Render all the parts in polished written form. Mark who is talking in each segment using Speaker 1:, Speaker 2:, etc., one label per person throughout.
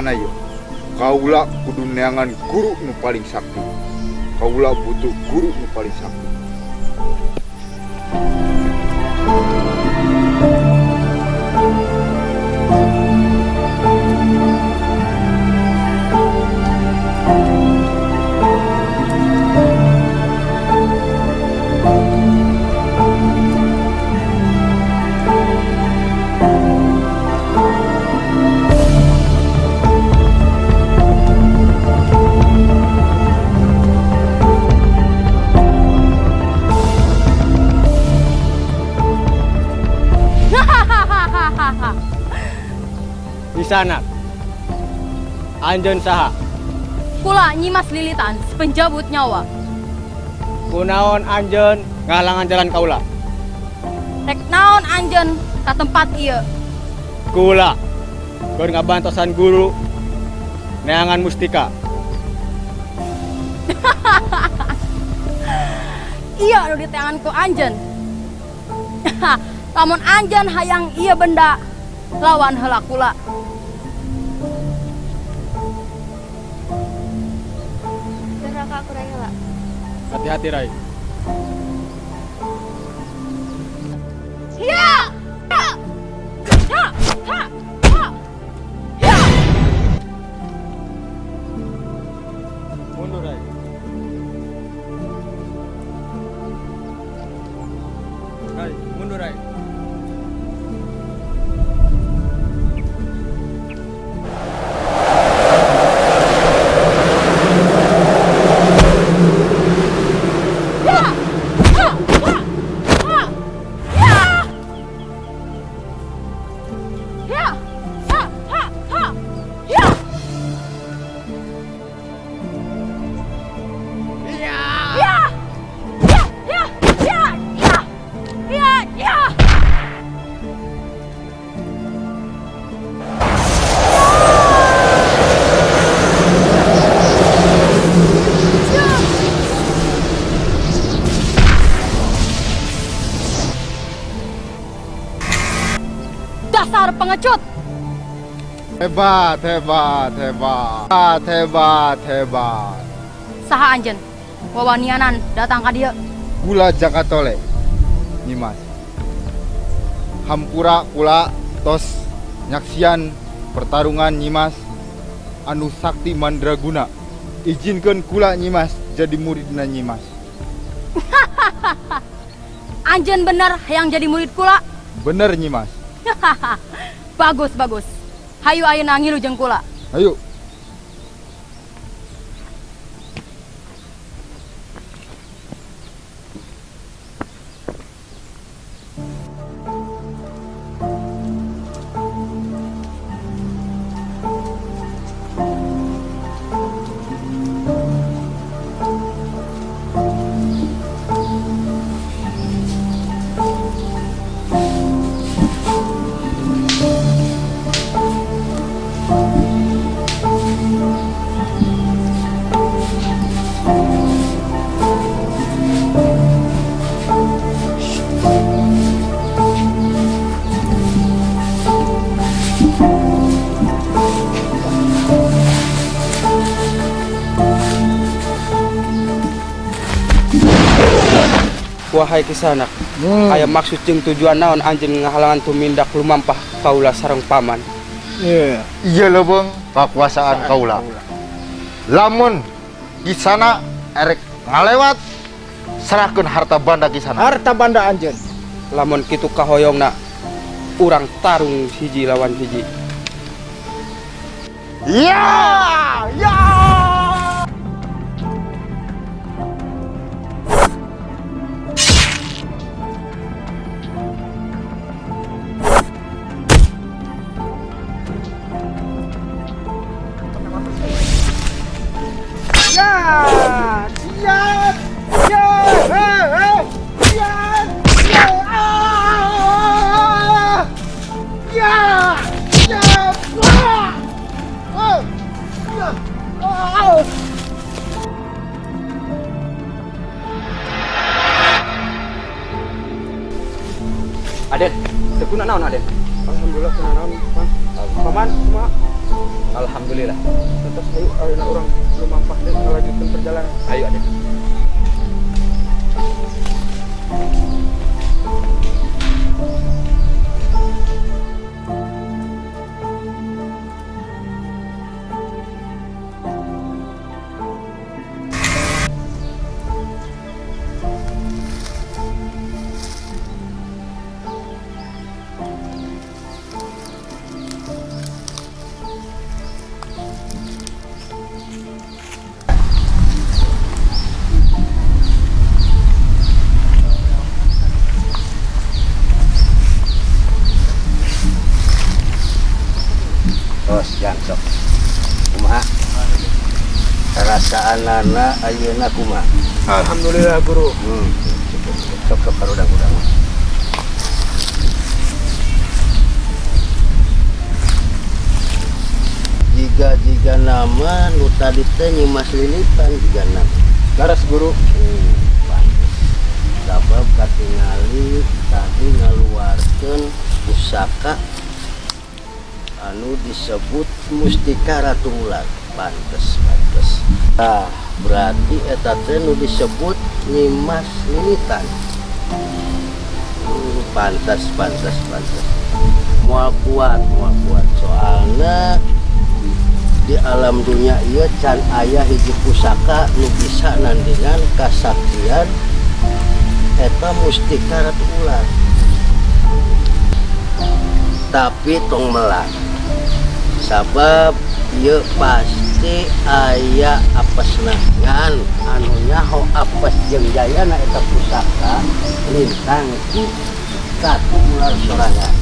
Speaker 1: mana ya? Kaulah kudu neangan guru nu paling sakti. Kaulah butuh guru nu paling sakti.
Speaker 2: Di sana, anjeun saha?
Speaker 3: Kula Nyimas Lilitan, penjabut nyawa.
Speaker 2: Kunaon anjeun ngalangan jalan kaula?
Speaker 3: Rek naon anjeun ka tempat ieu?
Speaker 2: Kula keur ngabantosan guru neangan mustika.
Speaker 3: Iya nu diteangan ku anjeun. Lamun anjeun hayang ieu benda lawan heula kula.
Speaker 4: Raka kurang lah.
Speaker 2: Hati-hati Rai.
Speaker 3: Ya! Ya! Ya! Ha! Ha! Ya!
Speaker 2: Mundur Rai. Rai, mundur Rai.
Speaker 3: Dasar pengecut!
Speaker 1: Hebat, hebat, hebat. Hebat, hebat.
Speaker 3: Saha anjeun? Wawanianan datang ka dieu.
Speaker 1: Kula Jakatole, Nyimas. Hampura kula tos nyaksian pertarungan Nyimas anu sakti mandraguna. Izinkan kula Nyimas jadi muridna Nyimas.
Speaker 3: Anjeun bener hayang jadi murid kula?
Speaker 1: Bener Nyimas.
Speaker 3: Bagus, bagus. Hayu ayeuna ngilu jeung kula.
Speaker 1: Ayo.
Speaker 5: Wahai Kisanak, aya maksud jeung tujuan naon anjeun ngahalangan tumindak lumampah kaula sareng paman?
Speaker 1: Iya loh bang, kekuasaan kaula. Lamun Kisana erek ngalewat, serahkeun harta banda Kisana.
Speaker 2: Harta banda anjeun.
Speaker 5: Lamun kitu kahoyongna, urang tarung hiji lawan hiji.
Speaker 1: Ya, ya.
Speaker 5: Aden, tekuna naon Aden?
Speaker 2: Alhamdulillah kuna naon, Paman. Paman, kumaha?
Speaker 5: Alhamdulillah. Terus ayo orang lumampah deh melanjutkan perjalanan. Ayo Aden.
Speaker 6: Terus jangsok kumaha perasaan anak ayeuna kumaha.
Speaker 5: Alhamdulillah guru.
Speaker 6: Sok karudang-udang jika nama nu tadi teh nyimas lilitan jika nama
Speaker 5: Laras guru.
Speaker 6: pantes sabab katingali tadi ngaluarkeun pusaka anu disebut mustika ratu ular. Pantes. Nah, berarti eta teh nu disebut nyimas lilitan. Pantes. Moal kuat. Soalnya di alam dunia ieu can aya hiji pusaka nu bisa nandingan kasaktian eta mustika ratu ular. Tapi tong melah sabab ieu pasti aya apesna ngan anu nyaho apes jeung jayana eta pusaka lintang ki ratu ular sorangan.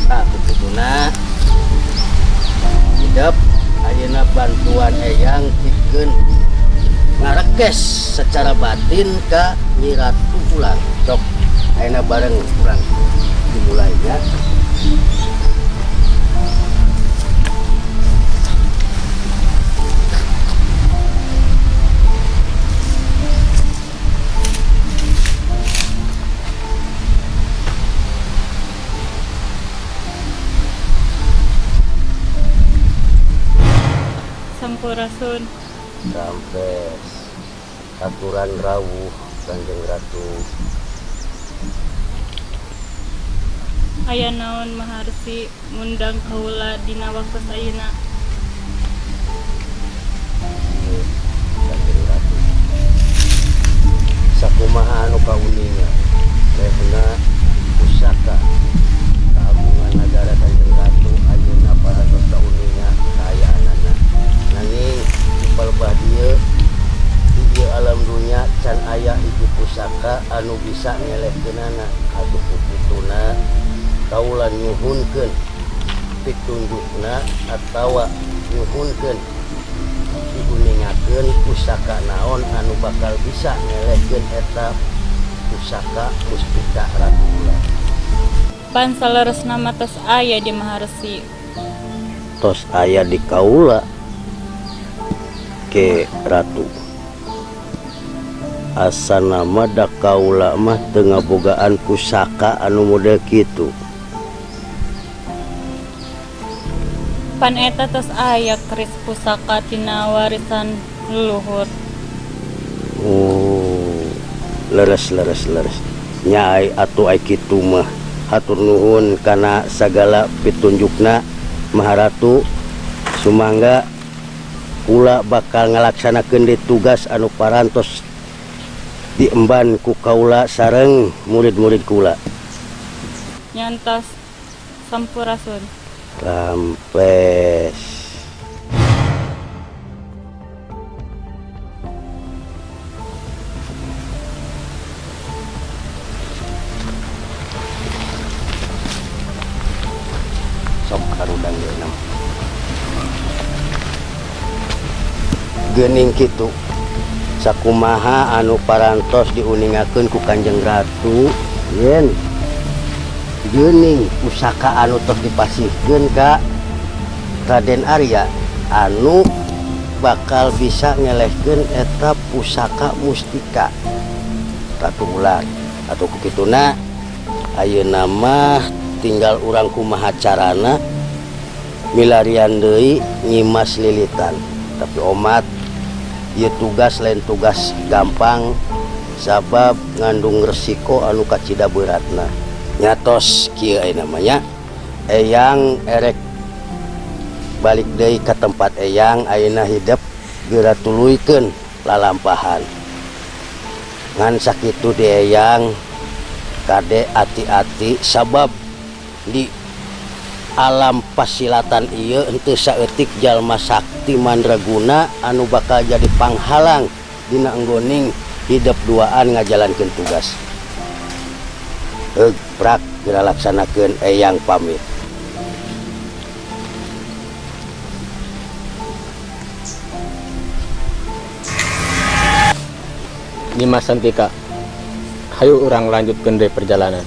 Speaker 6: Tah kituna hidup ayeuna bantuan eyang pikeun ngarekes secara batin ka Nyi Ratu Ular. Sok ayeuna bareng urang dimulainya.
Speaker 7: Sampurasun.
Speaker 6: Sampai aturan rawuh Kanjeng Ratu.
Speaker 7: Aya naon maharsi mundang kaula dina waktu ayeuna.
Speaker 6: Kanjeng Ratu sakumaha anu kauninga rehna pusaka kagungan negara Kanjeng Ratu ayeuna paratos kauninga kaayaanana nanging dipalbah dieu di alam dunia can aya hiji pusaka anu bisa ngelehkeunana atuh kituna kaula nyuhunkeun pitunjukna atawa nyuhunkeun diguningakeun pusaka naon anu bakal bisa ngelehkeun eta pusaka mustika ratu ular.
Speaker 7: Pan saleresna mah tos aya di maharsi.
Speaker 6: Tos aya di kaula ke ratu. Asa nama da kaula mah teu ngabogaan pusaka anu model kitu.
Speaker 7: Pan eta tos aya keris pusaka tina warisan leluhur.
Speaker 6: Leres. Nyai atuh ai kitu mah. Hatur nuhun kana sagala pitunjukna Maharatu. Sumangga kula bakal ngalaksanakeun di tugas anu parantos diemban ku kaula sareng murid-murid kula.
Speaker 7: Nyantos sampurasun.
Speaker 6: Rampes. Sok karudang geunam. Geuning kitu. Sakumaha anu parantos diuningakeun ku Kanjeng Ratu yen geuning pusaka anu tos dipasihkeun ka Raden Arya anu bakal bisa ngelehkeun eta pusaka mustika ratu ular. Atuh kukituna ayeuna mah tinggal urang kumaha carana milarian deui nyimas lilitan. Tapi omat ieu tugas lain tugas gampang sabab ngandung resiko anu kacida beratna. Nyatos kieu namanya eyang erek balik deui ka tempat eyang ayeuna hidup geura tuluykeun lalampahan. Ngan sakitu di eyang kade hati-hati sabab di alam pasilatan ieu henteu saeutik jalma sakti mandraguna anu bakal jadi panghalang dina enggoning hidup duaan ngajalankeun tugas. Prak geura laksanakeun eyang pamit.
Speaker 2: Nimas Santika, hayu urang lanjutkeun deui perjalanan.